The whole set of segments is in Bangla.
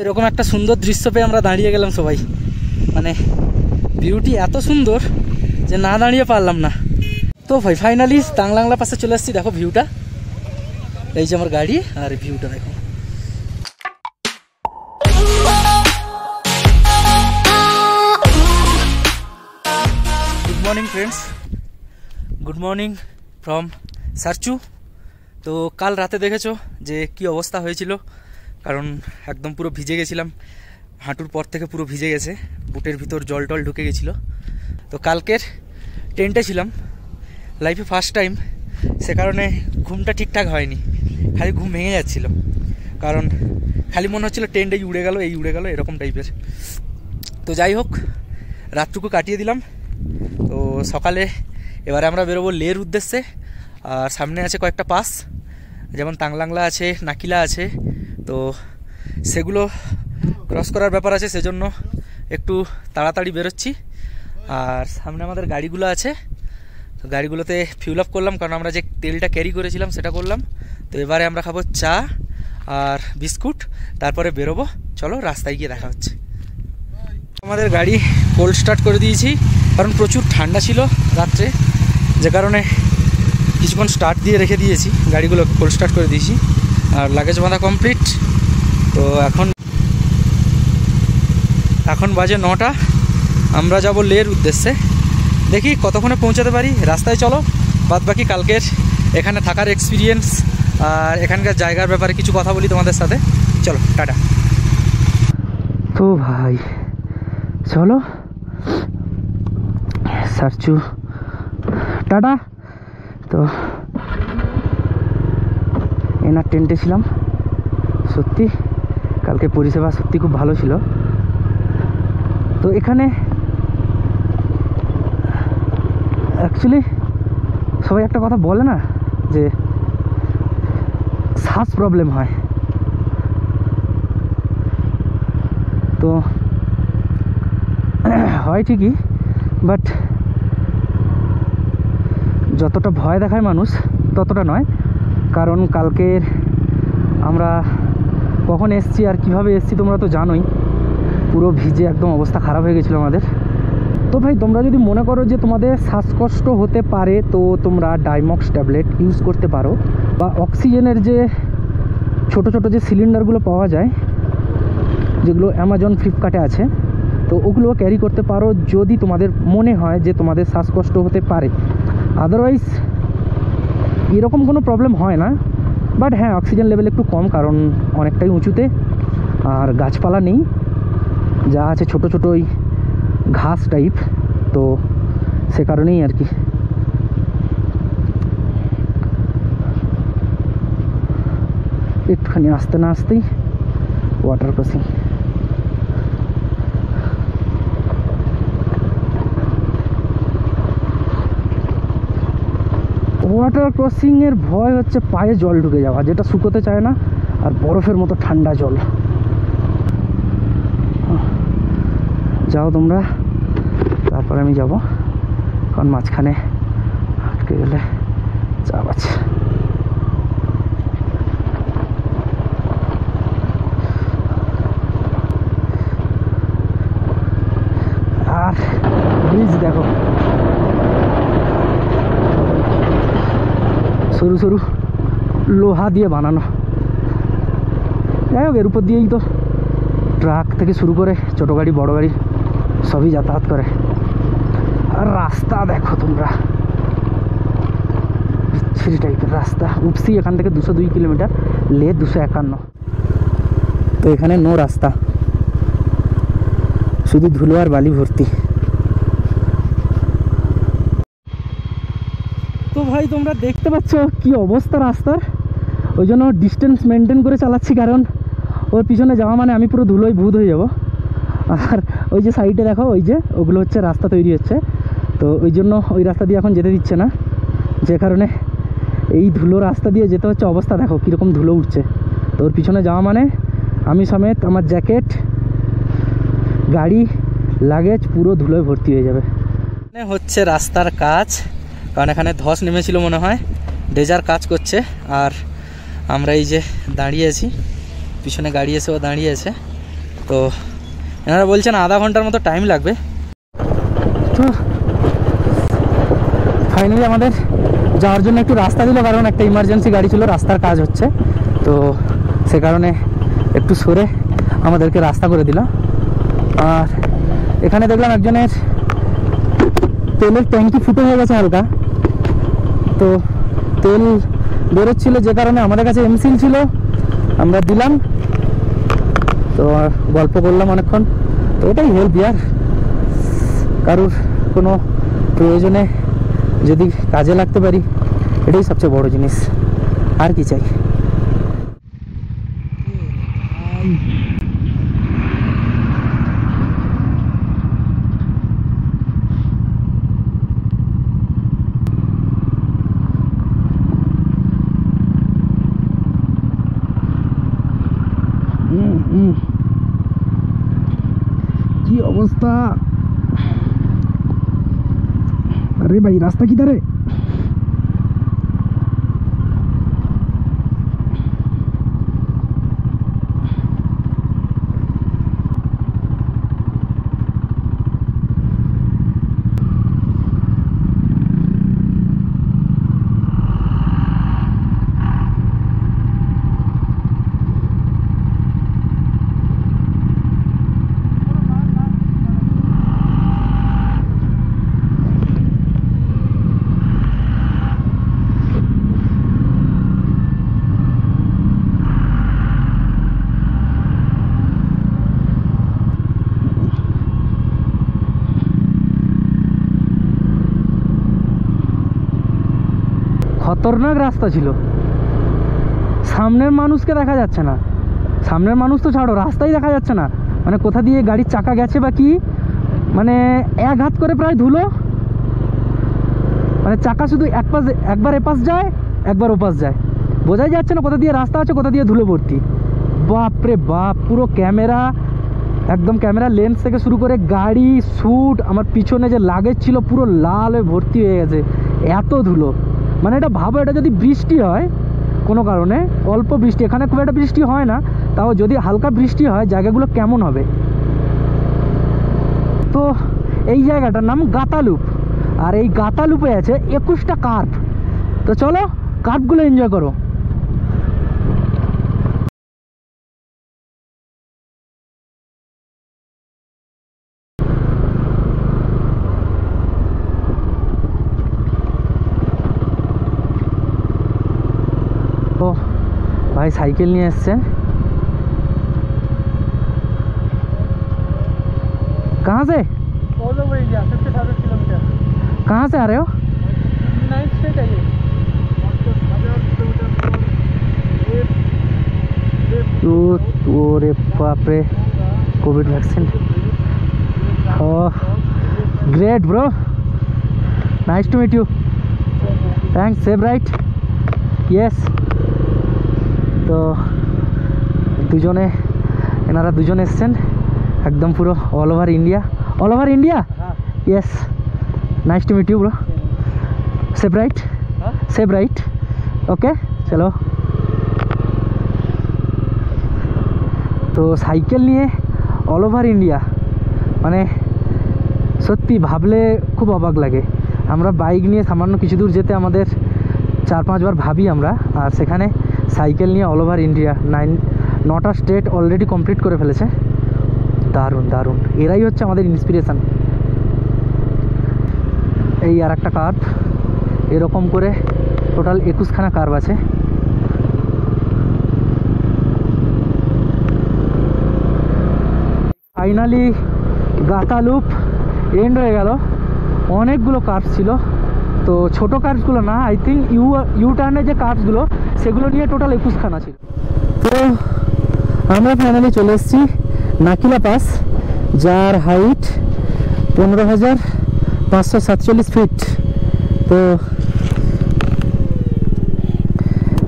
এরকম একটা সুন্দর দৃশ্য পেয়ে আমরা দাঁড়িয়ে গেলাম সবাই, মানে ভিউটি এত সুন্দর যে না দাঁড়িয়ে পারলাম না। তো ভাই ফাইনালি তাংলাংলা পাশে চলে এসেছি। দেখো ভিউটা, এই যে আমার গাড়ি আর ভিউটা দেখো। Good morning friends, good morning from Sarchu. তো কাল রাতে দেখেছো যে কি অবস্থা হয়েছিল, কারণ একদম পুরো ভিজে গেছিলাম, হাঁটুর পর থেকে পুরো ভিজে গেছে, বুটের ভিতর জল টল ঢুকে গেছিলো। তো কালকের টেন্টে ছিলাম, লাইফে ফার্স্ট টাইম, সে কারণে ঘুমটা ঠিকঠাক হয়নি, খালি ঘুম ভেঙে যাচ্ছিলো, কারণ খালি মনে হচ্ছিলো টেন্ট এই উড়ে গেল এরকম টাইপের। তো যাই হোক, রাতটুকু কাটিয়ে দিলাম। তো সকালে এবারে আমরা বেরোবো লের উদ্দেশ্যে, আর সামনে আছে কয়েকটা পাস, যেমন তাংলাংলা আছে, নাকিলা আছে, তো সেগুলো ক্রস করার ব্যাপার আছে, সেজন্য একটু তাড়াতাড়ি বেরোচ্ছি। আর সামনে আমাদের গাড়িগুলো আছে, তো গাড়িগুলোতে ফিউল আপ করলাম, কারণ আমরা যে তেলটা ক্যারি করেছিলাম সেটা করলাম। তো এবারে আমরা খাবো চা আর বিস্কুট, তারপরে বেরোবো। চলো রাস্তায় গিয়ে দেখা হচ্ছে। আমাদের গাড়ি কোল্ড স্টার্ট করে দিয়েছি, কারণ প্রচুর ঠান্ডা ছিল রাত্রে, যে কারণে কিছুক্ষণ স্টার্ট দিয়ে রেখে দিয়েছি, গাড়িগুলো কোল্ড স্টার্ট করে দিয়েছি। আর লাগেজ বাঁধা কমপ্লিট। তো এখন বাজে 9টা, আমরা যাব লের উদ্দেশ্যে। দেখি কতক্ষণে পৌঁছাতে পারি। রাস্তায় চলো, বাদ বাকি কালকের এখানে থাকার এক্সপিরিয়েন্স আর এখানকার জায়গার ব্যাপারে কিছু কথা বলি তোমাদের সাথে। চলো টাটা। তো ভাই চলো সারচু, টাটা। তো এনার টেন্টে ছিলাম, সত্যি কালকে পরিষেবা সত্যি খুব ভালো ছিল। তো এখানে অ্যাকচুয়ালি সবাই একটা কথা বলে না, যে শ্বাস প্রবলেম হয়, তো হয় ঠিকই, বাট যতটা ভয় দেখায় মানুষ ততটা নয়। কারণ কালকের আমরা কখন এসছি আর কিভাবে এসছি তোমরা তো জানোই, পুরো ভিজে একদম অবস্থা খারাপ হয়ে গেছিলো আমাদের। তো ভাই তোমরা যদি মনে করো যে তোমাদের শ্বাসকষ্ট হতে পারে, তো তোমরা ডাইমক্স ট্যাবলেট ইউজ করতে পারো, বা অক্সিজেনের যে ছোট ছোট যে সিলিন্ডারগুলো পাওয়া যায়, যেগুলো অ্যামাজন ফ্লিপকার্টে আছে, তো ওগুলো ক্যারি করতে পারো যদি তোমাদের মনে হয় যে তোমাদের শ্বাসকষ্ট হতে পারে। আদারওয়াইজ এরকম কোনো প্রবলেম হয় না। বাট হ্যাঁ, অক্সিজেন লেভেল একটু কম, কারণ অনেকটাই উঁচুতে, আর গাছপালা নেই, যা আছে ছোট ছোট ওই ঘাস টাইপ, তো সে কারণেই আর কি। একটুখানি আসতে না আসতেই ওয়াটার ক্রসিং। ওয়াটার ক্রসিংয়ের ভয় হচ্ছে পায়ে জল ঢুকে যাওয়া, যেটা শুকোতে চায় না, আর বরফের মতো ঠান্ডা জল। যাও তোমরা, তারপর আমি যাব, কারণ মাঝখানে আটকে গেলে চাপ আছে। আর ব্রিজ দেখো, সরু সরু লোহা দিয়ে বানানো। যাই হোক, এর উপর দিয়েই তো ট্রাক থেকে শুরু করে ছোটো গাড়ি বড় গাড়ি সবই যাতায়াত করে। আর রাস্তা দেখো তোমরা, বিচ্ছিরি টাইপের রাস্তা। উপসি এখান থেকে 202 কিলোমিটার, লে 251। তো এখানে নো রাস্তা, শুধু ধুলো আর বালি ভর্তি। তো ভাই তোমরা দেখতে পাচ্ছ কি অবস্থা রাস্তার, ওই জন্য ডিস্টেন্স মেনটেন করে চালাচ্ছি, কারণ ওর পিছনে যাওয়া মানে আমি পুরো ধুলোয় ভূত হয়ে যাব। আর ওই যে সাইডে দেখো, ওই যে ওগুলো হচ্ছে রাস্তা তৈরি হচ্ছে, তো ওই জন্য ওই রাস্তা দিয়ে এখন যেতে দিচ্ছে না, যে কারণে এই ধুলো রাস্তা দিয়ে যেতে হচ্ছে। অবস্থা দেখো কীরকম ধুলো উঠছে, তো ওর পিছনে যাওয়া মানে আমি সমেত আমার জ্যাকেট, গাড়ি, লাগেজ পুরো ধুলোয় ভর্তি হয়ে যাবে। হচ্ছে রাস্তার কাজ, কারণ এখানে ধস নেমেছিল মনে হয়, ডেজার কাজ করছে। আর আমরা এই যে দাঁড়িয়ে আছি, পিছনে গাড়ি এসেও দাঁড়িয়ে আছে। তো এনারা বলছেন আধা ঘন্টার মতো টাইম লাগবে। তো ফাইনালি আমাদের যাওয়ার জন্য একটু রাস্তা দিল, কারণ একটা ইমার্জেন্সি গাড়ি ছিল, রাস্তার কাজ হচ্ছে, তো সে কারণে একটু সরে আমাদেরকে রাস্তা করে দিল। আর এখানে দেখলাম একজনের তেলের ট্যাঙ্কি ফুটো হয়ে গেছে হালকা, তো তেল বেরোচ্ছিল, যে কারণে আমাদের কাছে এমসিল ছিল, আমরা দিলাম। তো গল্প করলাম অনেকক্ষণ। তো এটাই হেল্প ইয়ার, কারুর কোনো প্রয়োজনে যদি কাজে লাগতে পারি, এটাই সবচেয়ে বড় জিনিস, আর কি চাই। কি অবস্থা, আরে ভাই রাস্তা কিধার है? খতরনাক রাস্তা ছিল, সামনের মানুষকে দেখা যাচ্ছে না, সামনের মানুষ তো ছাড়ো, রাস্তাই দেখা যাচ্ছে না, মানে কোথা দিয়ে গাড়ির চাকা গেছে বা কি, মানে এক হাত করে প্রায় ধুলো, মানে চাকা শুধু এক পাশ, একবার এপাশ যায় একবার ওপাশ যায়, বোঝাই যাচ্ছে না কোথা দিয়ে রাস্তা আছে কোথা দিয়ে ধুলো ভর্তি। বাপরে বাপ, পুরো ক্যামেরা, একদম ক্যামেরা লেন্স থেকে শুরু করে গাড়ি, শ্যুট, আমার পিছনে যে লাগেজ ছিল পুরো লাল হয়ে ভর্তি হয়ে গেছে, এত ধুলো। মানে এটা ভাবো, এটা যদি বৃষ্টি হয় কোনো কারণে, অল্প বৃষ্টি, এখানে খুব একটা বৃষ্টি হয় না, তাও যদি হালকা বৃষ্টি হয় জায়গাগুলো কেমন হবে। তো এই জায়গাটার নাম গাতালুপ, আর এই গাতালুপে আছে 21টা কার্ভ। তো চলো কার্ভগুলো এনজয় করো। भाई साइकिल नहीं एसছে, कहाँ से? All over India 57 kilometre. कहाँ से आ रहे हो? 9 से चाहिए। तो रे बाप रे, covid vaccine. Oh great bro, nice to meet you, thanks, safe ride, yes. তো দুজনে, এনারা দুজন এসছেন একদম পুরো all over India, all over India, yes, nice to meet you bro, safe ride, safe ride, okay চলো। তো সাইকেল নিয়ে অল ওভার ইন্ডিয়া, মানে সত্যি ভাবলে খুব অবাক লাগে। আমরা বাইক নিয়ে সামান্য কিছু দূর যেতে আমাদের 4-5 বার ভাবি আমরা, আর সেখানে সাইকেল নিয়ে অল ওভার ইন্ডিয়া 9টা স্টেট অলরেডি কমপ্লিট করে ফেলেছে। দারুণ দারুণ, এরাই হচ্ছে আমাদের ইন্সপিরেশান। এই আর একটা কার্ভ, এরকম করে টোটাল 21খানা কার্ভ আছে। ফাইনালি গাতালুপ এন্ড হয়ে গেল। অনেকগুলো কার্ভ ছিল, তো ছোটো কার্ভসগুলো না, আই থিঙ্ক ইউ টার্নের যে কার্ভসগুলো সেগুলো নিয়ে টোটাল 21খানা ছিল। তো আমরা ফাইনালি চলে এসেছি নাকিলা পাস, যার হাইট 15,547 ফিট। তো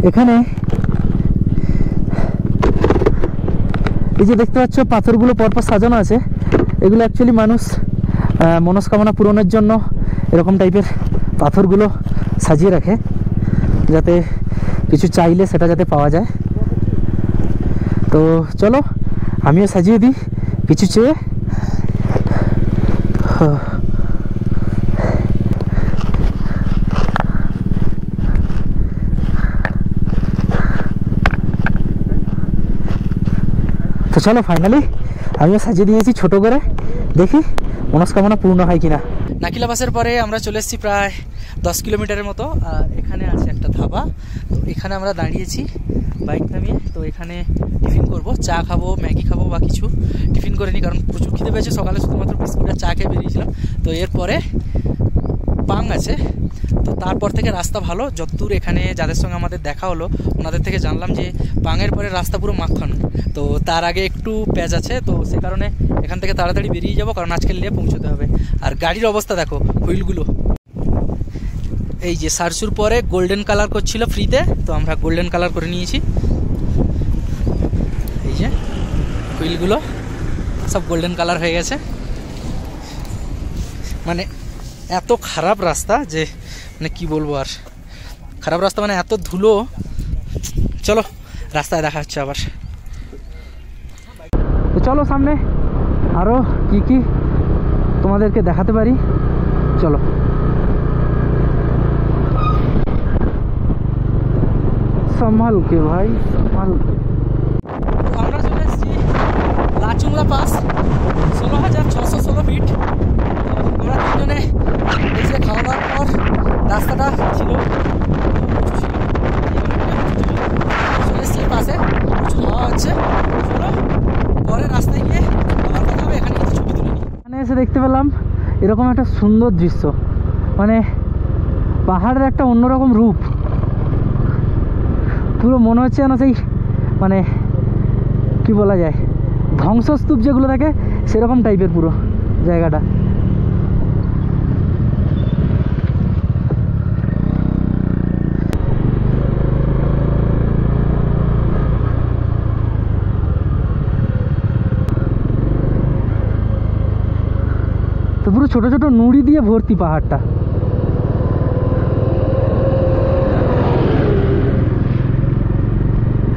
এখানে এই যে দেখতে পাচ্ছ পাথরগুলো পরপর সাজানো আছে, এগুলো অ্যাকচুয়ালি মানুষ মনস্কামনা পূরণের জন্য এরকম টাইপের পাথরগুলো সাজিয়ে রাখে, যাতে কিছু চাইলে সেটা যাতে পাওয়া যায়। তো চলো আমিও সাজিয়ে দিই কিছু চেয়ে। তো চলো ফাইনালি আমিও সাজিয়ে দিয়েছি ছোট করে, দেখি মনস্কামনা পূর্ণ হয় কিনা। নাকিলা বাসের পরে আমরা চলে এসেছি প্রায় 10 কিলোমিটারের মতো, আর এখানে আছে একটা ধাবা। তো এখানে আমরা দাঁড়িয়েছি বাইক থামিয়ে। তো এখানে টিফিন করব, চা খাবো, ম্যাগি খাবো বা কিছু টিফিন করে নিই, কারণ প্রচুর খিদে পেয়েছে। সকালে শুধুমাত্র বিস্কুট আর চা খেয়ে বেরিয়েছিলাম। তো এরপরে পাং আছে। তো তারপর থেকে রাস্তা ভালো, যতদূর এখানে যাদের সঙ্গে আমাদের দেখা হলো ওনাদের থেকে জানলাম যে পাঙের পরে রাস্তা পুরো মাখন। তো তার আগে একটু প্যাচ আছে, তো সে কারণে এখান থেকে তাড়াতাড়ি বেরিয়ে যাব, কারণ আজকে লে পৌঁছতে হবে। আর গাড়ির অবস্থা দেখো, হুইলগুলো এই যে সারসুর পরে গোল্ডেন কালার করছিল ফ্রিতে, তো আমরা গোল্ডেন কালার করে নিয়েছি। এই যে হুইলগুলো সব গোল্ডেন কালার হয়ে গেছে। মানে এত খারাপ রাস্তা যে মানে কি বলবো, আর খারাপ রাস্তা মানে এত ধুলো। চলো রাস্তায় দেখা হচ্ছে আবার। তো চলো সামনে আরো কি কি তোমাদেরকে দেখাতে পারি, চলো। संभाल के भाई संभाल के। আমরা চলে এসেছি লাচুংলা পাস, 16,616 ফিট। আমরা তিনজনে এই যে খাওয়া দাওয়ার পর রাস্তাটা ছিল চলে এসেছি পাশে, প্রচুর হাওয়া হচ্ছে। চলো পরে রাস্তায় গিয়ে আবার কথা হবে, এখানে কিছু ছবি তুলে নিই। এখানে এসে দেখতে পেলাম এরকম একটা সুন্দর দৃশ্য, মানে পাহাড়ের একটা অন্যরকম রূপ। পুরো মনে হচ্ছে যেন সেই মানে কি বলা যায়, ধ্বংসস্তূপ যেগুলো থাকে সেরকম টাইপের পুরো জায়গাটা। তো পুরো ছোট ছোট নুড়ি দিয়ে ভর্তি পাহাড়টা।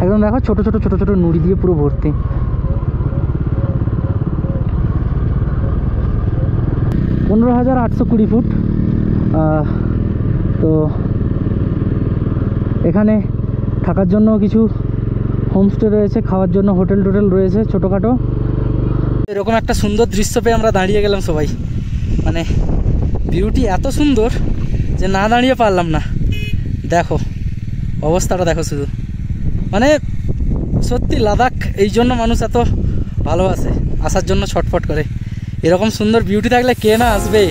একদম দেখো ছোট ছোট ছোট ছোট নুড়ি দিয়ে পুরো ভর্তি। 15,820 ফুট। তো এখানে থাকার জন্য কিছু হোমস্টে রয়েছে, খাওয়ার জন্য হোটেল টোটেল রয়েছে ছোটোখাটো। এরকম একটা সুন্দর দৃশ্য পেয়ে আমরা দাঁড়িয়ে গেলাম সবাই। মানে ভিউটি এত সুন্দর যে না দাঁড়িয়ে পারলাম না। দেখো অবস্থাটা দেখো শুধু, মানে সত্যি লাদাখ এই জন্য মানুষ এত ভালোবাসে, আসার জন্য ছটফট করে। এরকম সুন্দর বিউটি থাকলে কে না আসবে।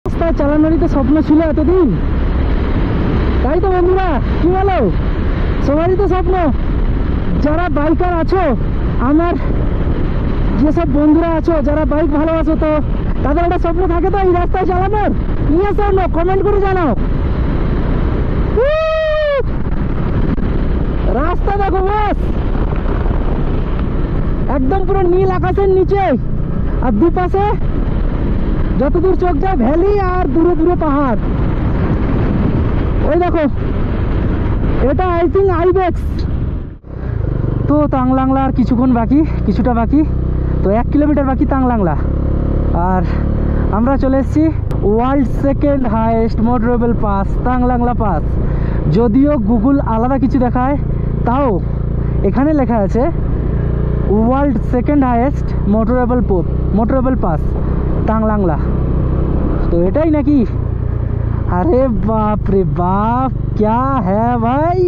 রাস্তায় চালানোরই তো স্বপ্ন ছিল এতদিন, তাই তো বন্ধুরা, কি বলো? সবারই তো স্বপ্ন। যারা বাইকার আছো, আমার যেসব বন্ধুরা আছো যারা বাইক ভালোবাসো, তো তাদের একটা স্বপ্ন থাকে তো এই রাস্তায় চালানোর। নিয়ে শোনো, কমেন্ট করে জানাও। রাস্তা দেখো বস, একদম পুরো নীল আকাশের নিচে, আর দুপাশে যতদূর চোখ যায় ভ্যালি, আর দূরে দূরে পাহাড়। ওই দেখো, এটা আই থিঙ্ক আইবেক্স। তো তাংলাংলা আর কিছুটা বাকি, তো 1 কিলোমিটার বাকি তাংলাংলা। আর আমরা চলে এসেছি world second highest motorable pass, Tanglangla pass. যদিও গুগল আলাদা কিছু দেখায়, তাও এখানে লেখা আছে world second highest motorable pass Tanglangla. তো এটাই নাকি? আরে বাপ রে বাপ, क्या है भाई।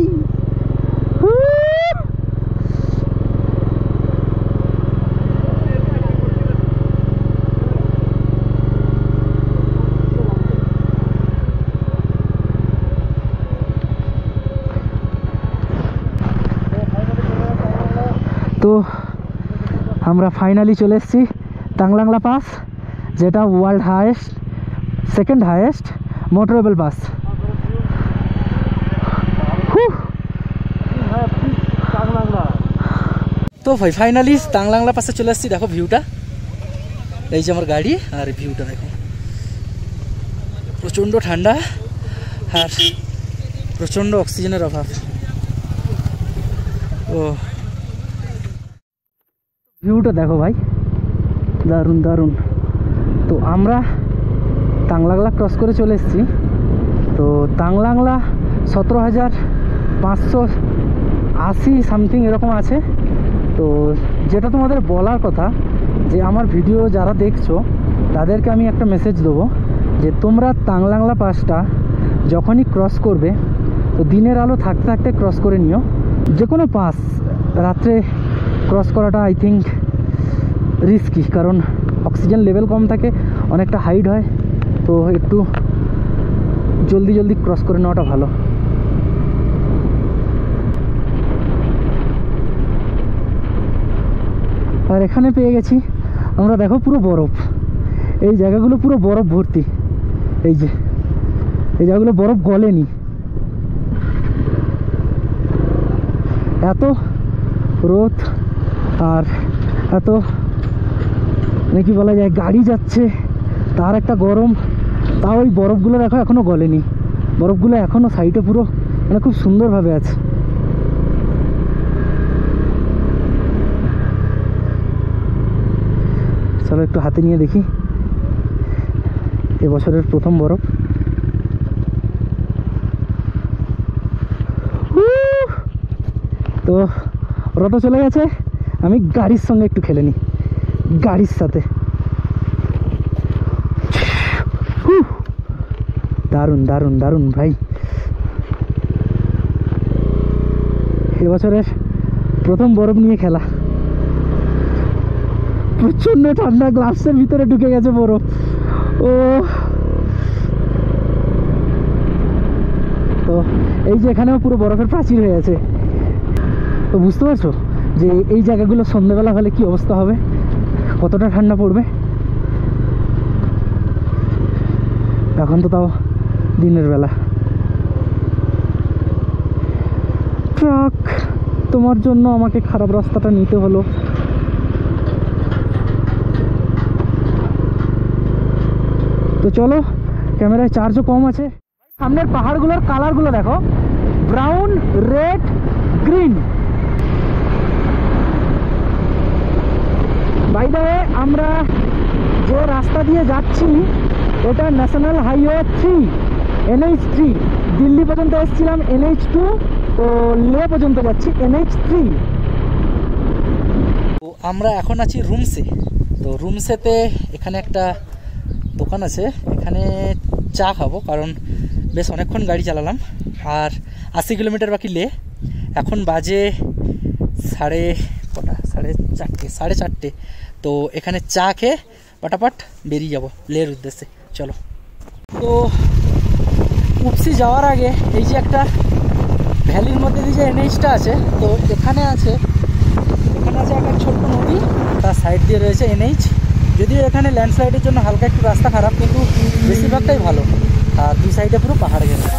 তো আমরা ফাইনালি চলে এসেছি তাংলাংলা পাস, যেটা world second highest motorable pass. তো ভাই ফাইনালি তাংলাংলা পাসে চলে এসেছি। দেখো ভিউটা, এই যে আমার গাড়ি, আর ভিউটা দেখো, প্রচণ্ড ঠান্ডা আর প্রচণ্ড অক্সিজেনের অভাব। ও ভিউটা দেখো ভাই, দারুণ দারুণ। তো আমরা তাংলাংলা ক্রস করে চলে এসেছি। তো তাংলাংলা 17,580 সামথিং এরকম আছে। তো যেটা তোমাদের বলার কথা, যে আমার ভিডিও যারা দেখছো তাদেরকে আমি একটা মেসেজ দেবো, যে তোমরা তাংলাংলা পাসটা যখনই ক্রস করবে, তো দিনের আলো থাকতে থাকতে ক্রস করে নিও। যে কোনো পাস রাত্রে ক্রস করাটা আই থিঙ্ক রিস্কি, কারণ অক্সিজেন লেভেল কম থাকে, অনেকটা হাইট হয়। তো একটু জলদি ক্রস করে নেওয়াটা ভালো। আর এখানে পেয়ে গেছি আমরা, দেখো পুরো বরফ, এই জায়গাগুলো পুরো বরফ ভর্তি। এই যে এই জায়গাগুলো বরফ গলেনি, এত রোদ আর এত নাকি বলা যায় গাড়ি যাচ্ছে, তার একটা গরম। তাও ওই বরফগুলো দেখো এখনো গলেনি, বরফগুলো এখনো সাইডে পুরো মানে খুব সুন্দরভাবে আছে। চলো একটু হাতে নিয়ে দেখি, এবছরের প্রথম বরফ। তো ওরা তো চলে গেছে, আমি গাড়ির সঙ্গে একটু খেলে নিই, গাড়ির সাথে। দারুণ দারুণ দারুণ ভাই, এবছরের প্রথম বরফ নিয়ে খেলা। প্রচন্ড ঠান্ডা, গ্লাসের ভিতরে ঢুকে গেছে বরফ। ও তো এই যে এখানেও পুরো বরফের প্রাচীর হয়ে আছে। তো বুঝতে পারছো যে এই জায়গাগুলো সন্ধ্যেবেলা হলে কি অবস্থা হবে, কতটা ঠান্ডা পড়বে। এখন তো তাও দিনের বেলা। ট্রাক, তোমার জন্য আমাকে খারাপ রাস্তাটা নিতে হলো। তো চলো, ক্যামেরায় চার্জও কম আছে। সামনের পাহাড়গুলোর কালারগুলো দেখো, brown, red, green. By the way, আমরা যে রাস্তা দিয়ে যাচ্ছি এটা ন্যাশনাল হাইওয়ে 3, NH3। দিল্লি পর্যন্ত এসেছিলাম NH2, তো লে পর্যন্ত যাচ্ছি NH3। তো আমরা এখন আছি রুমসে। তো রুমসেতে এখানে একটা দোকান আছে, এখানে চা খাবো, কারণ বেশ অনেকক্ষণ গাড়ি চালালাম। আর 80 কিলোমিটার বাকি লে। এখন বাজে সাড়ে 4টে। তো এখানে চা খেয়ে পটাপট বেরিয়ে যাব লের উদ্দেশ্যে। চলো। তো উঠছি যাওয়ার আগে এই যে একটা ভ্যালির মধ্যে দিয়ে যে NH-টা আছে, তো এখানে আছে একটা ছোট্ট নদী, তার সাইড দিয়ে রয়েছে NH। যদিও এখানে ল্যান্ডস্লাইডের জন্য হালকা একটু রাস্তা খারাপ, কিন্তু বেশিরভাগটাই ভালো। আর দুই সাইডে পুরো পাহাড় গেছে।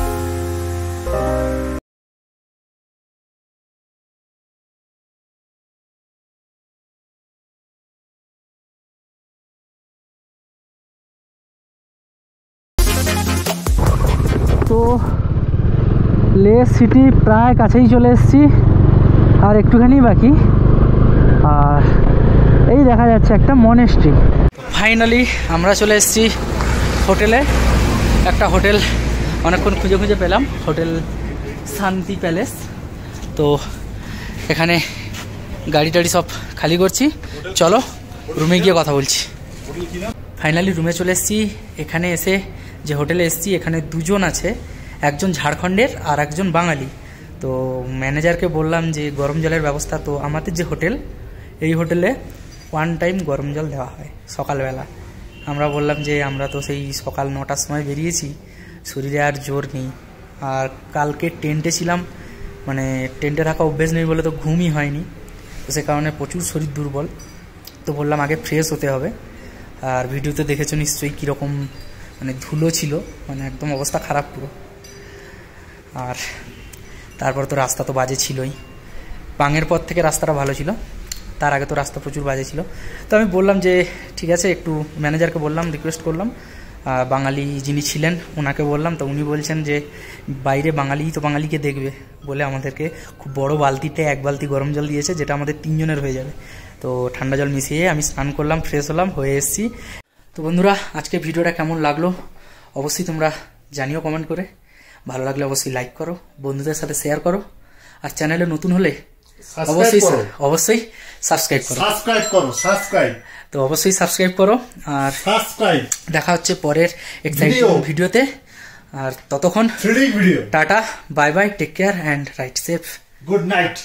তো লে সিটি প্রায় কাছেই চলে এসেছি। আর একটুখানি বাকি। আর এই দেখা যাচ্ছে একটা মনেস্ট্রি। ফাইনালি আমরা চলে এসেছি হোটেলে। একটা হোটেল অনেকক্ষণ খুঁজে খুঁজে পেলাম, হোটেল শান্তি প্যালেস। তো এখানে গাড়ি টাড়ি সব খালি করছি, চলো রুমে গিয়ে কথা বলছি। ফাইনালি রুমে চলে এসেছি। এখানে এসে যে হোটেলে এসেছি এখানে দুজন আছে, একজন ঝাড়খণ্ডের আর একজন বাঙালি। তো ম্যানেজারকে বললাম যে গরম জলের ব্যবস্থা, তো আমাদের যে হোটেল এই হোটেলে 1 টাইম গরম জল দেওয়া হয় সকালবেলা। আমরা বললাম যে আমরা তো সেই সকাল 9টার সময় বেরিয়েছি, শরীরে আর জোর নেই, আর কালকে টেন্টে ছিলাম, মানে টেন্টে থাকা অভ্যেস নেই বলে তো ঘুমই হয়নি, তো সে কারণে প্রচুর শরীর দুর্বল। তো বললাম আগে ফ্রেশ হতে হবে। আর ভিডিওতে দেখেছো নিশ্চয়ই কীরকম মানে ধুলো ছিল, মানে একদম অবস্থা খারাপ পুরো। আর তারপর তো রাস্তা তো বাজে ছিলই, পাঙের পর থেকে রাস্তাটা ভালো ছিল, তার আগে তো রাস্তা প্রচুর বাজে ছিল। তো আমি বললাম যে ঠিক আছে, একটু ম্যানেজারকে বললাম, রিকোয়েস্ট করলাম, বাঙালি যিনি ছিলেন ওনাকে বললাম। তো উনি বলছেন যে বাইরে বাঙালি তো বাঙালিকে দেখবে বলে আমাদেরকে খুব বড় বালতিতে 1 বালতি গরম জল দিয়েছে, যেটা আমাদের 3 জনের হয়ে যাবে। তো ঠান্ডা জল মিশিয়ে আমি স্নান করলাম, ফ্রেশ হলাম, হয়ে এসেছি। তো বন্ধুরা আজকে ভিডিওটা কেমন লাগলো অবশ্যই তোমরা জানিও কমেন্ট করে। ভালো লাগলে অবশ্যই লাইক করো, বন্ধুদের সাথে শেয়ার করো, আর চ্যানেলে নতুন হলে অবশ্যই সাবস্ক্রাইব করো। তো অবশ্যই সাবস্ক্রাইব করো, আর দেখা হচ্ছে পরের এক্সাইটিং ভিডিওতে। আর ততক্ষণ tata, bye bye, take care and ride safe, good night.